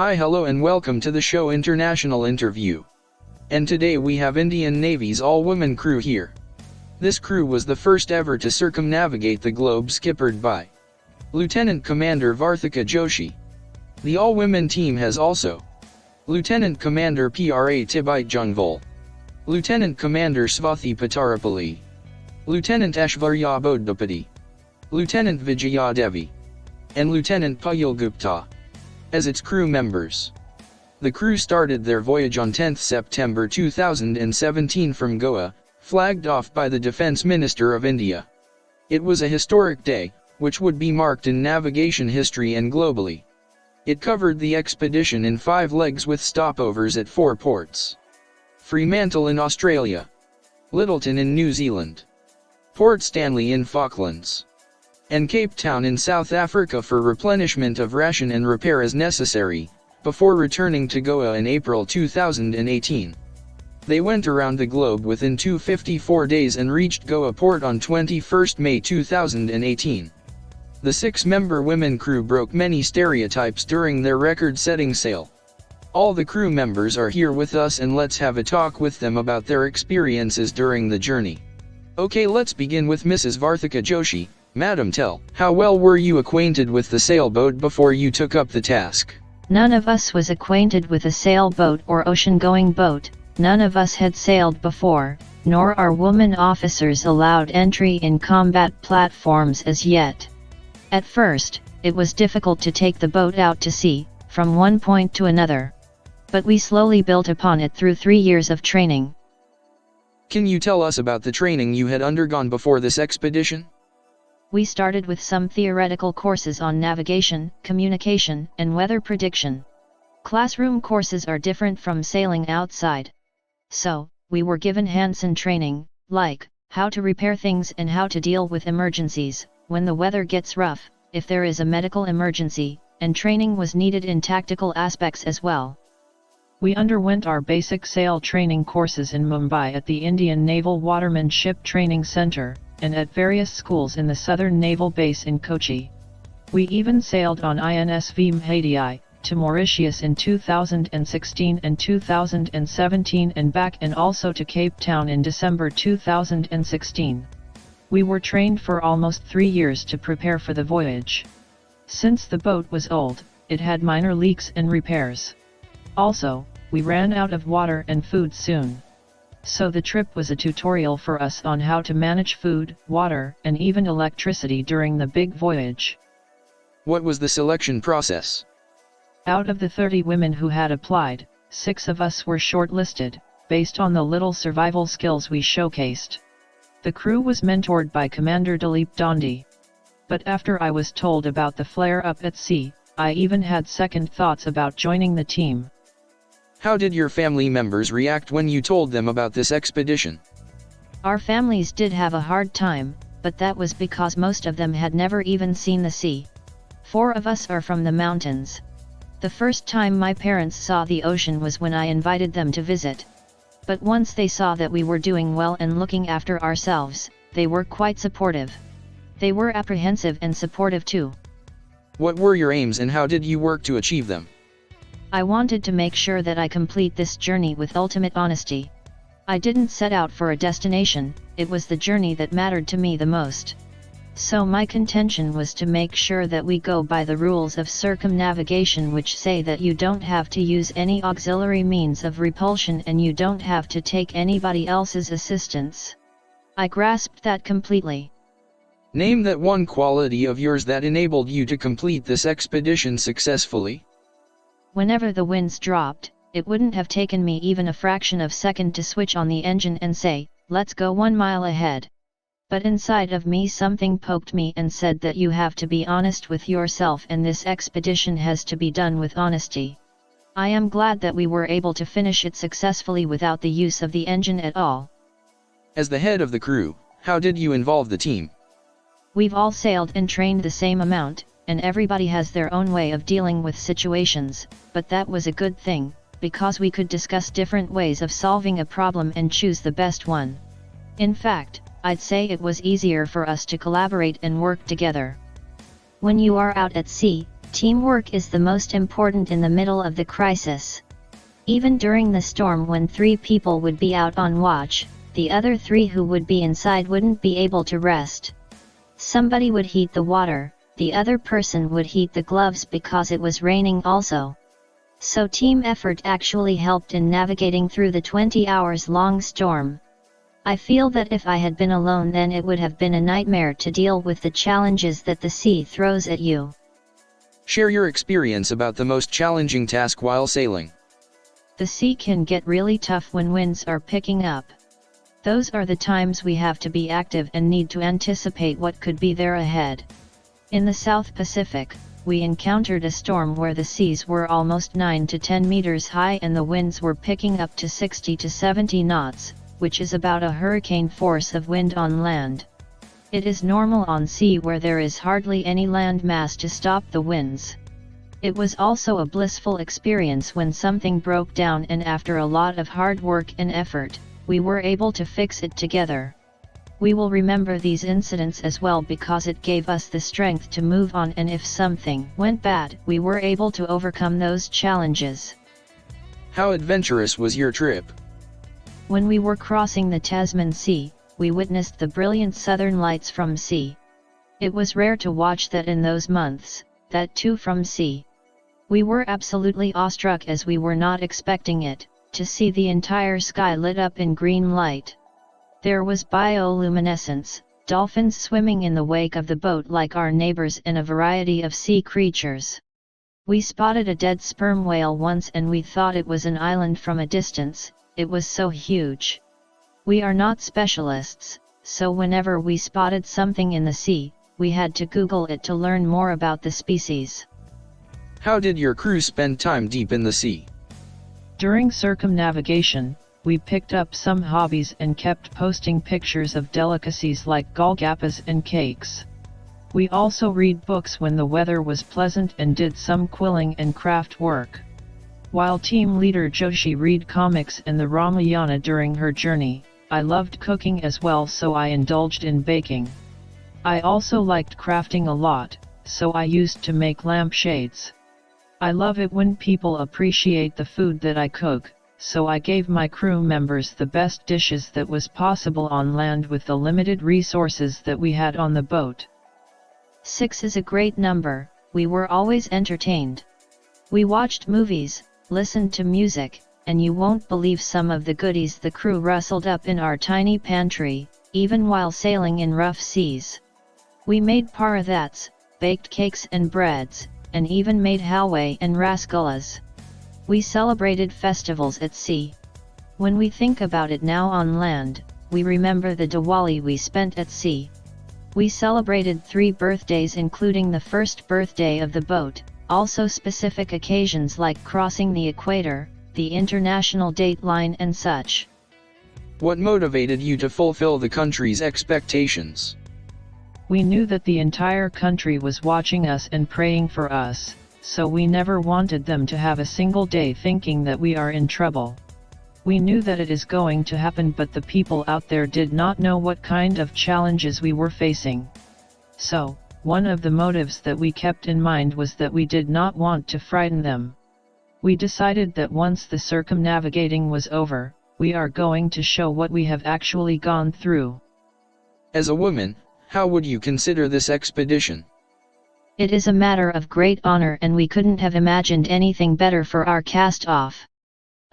Hi, hello and welcome to the show International Interview. And today we have Indian Navy's all-women crew here. This crew was the first ever to circumnavigate the globe, skippered by Lieutenant Commander Varthika Joshi. The all-women team has also Lieutenant Commander Pra Tibite Jungvol, Lieutenant Commander Svathi Patarapalli, Lieutenant Ashvarya Bodhapati, Lieutenant Vijaya Devi, and Lieutenant Payal Gupta as its crew members. The crew started their voyage on 10 September 2017 from Goa, flagged off by the Defence Minister of India. It was a historic day, which would be marked in navigation history and globally. It covered the expedition in 5 legs with stopovers at 4 ports: Fremantle in Australia, Lyttelton in New Zealand, Port Stanley in Falklands, and Cape Town in South Africa for replenishment of ration and repair as necessary, before returning to Goa in April 2018. They went around the globe within 254 days and reached Goa port on 21 May 2018. The 6-member women crew broke many stereotypes during their record-setting sail. All the crew members are here with us, and let's have a talk with them about their experiences during the journey. Okay, let's begin with Mrs. Varthika Joshi. Madam, tell, how well were you acquainted with the sailboat before you took up the task? None of us was acquainted with a sailboat or ocean-going boat. None of us had sailed before, nor are women officers allowed entry in combat platforms as yet. At first, it was difficult to take the boat out to sea, from one point to another. But we slowly built upon it through 3 years of training. Can you tell us about the training you had undergone before this expedition? We started with some theoretical courses on navigation, communication, and weather prediction. Classroom courses are different from sailing outside. So, we were given hands-on training, like how to repair things and how to deal with emergencies when the weather gets rough, if there is a medical emergency, and training was needed in tactical aspects as well. We underwent our basic sail training courses in Mumbai at the Indian Naval Waterman Ship Training Center, and at various schools in the Southern Naval Base in Kochi. We even sailed on INS Vimhadii to Mauritius in 2016 and 2017 and back, and also to Cape Town in December 2016. We were trained for almost 3 years to prepare for the voyage. Since the boat was old, it had minor leaks and repairs. Also, we ran out of water and food soon. So the trip was a tutorial for us on how to manage food, water, and even electricity during the big voyage. What was the selection process? Out of the 30 women who had applied, 6 of us were shortlisted, based on the little survival skills we showcased. The crew was mentored by Commander Dilip Dandi. But after I was told about the flare-up at sea, I even had second thoughts about joining the team. How did your family members react when you told them about this expedition? Our families did have a hard time, but that was because most of them had never even seen the sea. 4 of us are from the mountains. The first time my parents saw the ocean was when I invited them to visit. But once they saw that we were doing well and looking after ourselves, they were quite supportive. They were apprehensive and supportive too. What were your aims and how did you work to achieve them? I wanted to make sure that I complete this journey with ultimate honesty. I didn't set out for a destination, it was the journey that mattered to me the most. So my contention was to make sure that we go by the rules of circumnavigation, which say that you don't have to use any auxiliary means of repulsion and you don't have to take anybody else's assistance. I grasped that completely. Name that one quality of yours that enabled you to complete this expedition successfully. Whenever the winds dropped, it wouldn't have taken me even a fraction of a second to switch on the engine and say, let's go 1 mile ahead. But inside of me something poked me and said that you have to be honest with yourself, and this expedition has to be done with honesty. I am glad that we were able to finish it successfully without the use of the engine at all. As the head of the crew, how did you involve the team? We've all sailed and trained the same amount, and everybody has their own way of dealing with situations, but that was a good thing, because we could discuss different ways of solving a problem and choose the best one. In fact, I'd say it was easier for us to collaborate and work together. When you are out at sea, Teamwork is the most important in the middle of the crisis. Even during the storm, when 3 people would be out on watch, the other 3 who would be inside wouldn't be able to rest. Somebody would heat the water, the other person would heat the gloves because it was raining also. So team effort actually helped in navigating through the 20 hours long storm. I feel that if I had been alone, then it would have been a nightmare to deal with the challenges that the sea throws at you. Share your experience about the most challenging task while sailing. The sea can get really tough when winds are picking up. Those are the times we have to be active and need to anticipate what could be there ahead. In the South Pacific, we encountered a storm where the seas were almost 9 to 10 meters high and the winds were picking up to 60 to 70 knots, which is about a hurricane force of wind on land. It is normal on sea where there is hardly any land mass to stop the winds. It was also a blissful experience when something broke down, and after a lot of hard work and effort, we were able to fix it together. We will remember these incidents as well because it gave us the strength to move on, and if something went bad, we were able to overcome those challenges. How adventurous was your trip? When we were crossing the Tasman Sea, we witnessed the brilliant southern lights from sea. It was rare to watch that in those months, that too from sea. We were absolutely awestruck as we were not expecting it, to see the entire sky lit up in green light. There was bioluminescence, dolphins swimming in the wake of the boat like our neighbors, and a variety of sea creatures. We spotted a dead sperm whale once and we thought it was an island from a distance, it was so huge. We are not specialists, so whenever we spotted something in the sea, we had to Google it to learn more about the species. How did your crew spend time deep in the sea? During circumnavigation, we picked up some hobbies and kept posting pictures of delicacies like golgappas and cakes. We also read books when the weather was pleasant and did some quilling and craft work. While team leader Joshi read comics and the Ramayana during her journey, I loved cooking as well, so I indulged in baking. I also liked crafting a lot, so I used to make lampshades. I love it when people appreciate the food that I cook, so I gave my crew members the best dishes that was possible on land with the limited resources that we had on the boat. 6 is a great number, we were always entertained. We watched movies, listened to music, and you won't believe some of the goodies the crew rustled up in our tiny pantry, even while sailing in rough seas. We made paradhats, baked cakes and breads, and even made halwa and rasgullas. We celebrated festivals at sea. When we think about it now on land, we remember the Diwali we spent at sea. We celebrated 3 birthdays, including the first birthday of the boat, also specific occasions like crossing the equator, the international date line and such. What motivated you to fulfill the country's expectations? We knew that the entire country was watching us and praying for us, so we never wanted them to have a single day thinking that we are in trouble. We knew that it is going to happen, but the people out there did not know what kind of challenges we were facing. So, one of the motives that we kept in mind was that we did not want to frighten them. We decided that once the circumnavigating was over, we are going to show what we have actually gone through. As a woman, how would you consider this expedition? It is a matter of great honor, and we couldn't have imagined anything better for our cast-off.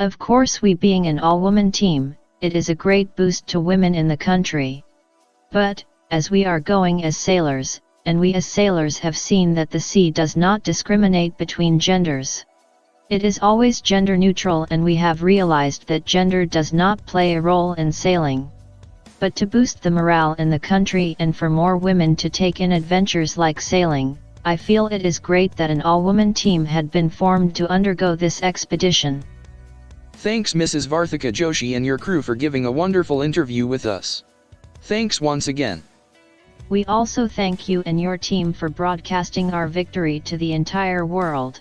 Of course, we being an all-woman team, it is a great boost to women in the country. But, as we are going as sailors, and we as sailors have seen that the sea does not discriminate between genders. It is always gender neutral, and we have realized that gender does not play a role in sailing. But to boost the morale in the country and for more women to take in adventures like sailing, I feel it is great that an all-woman team had been formed to undergo this expedition. Thanks Mrs. Varthika Joshi and your crew for giving a wonderful interview with us. Thanks once again. We also thank you and your team for broadcasting our victory to the entire world.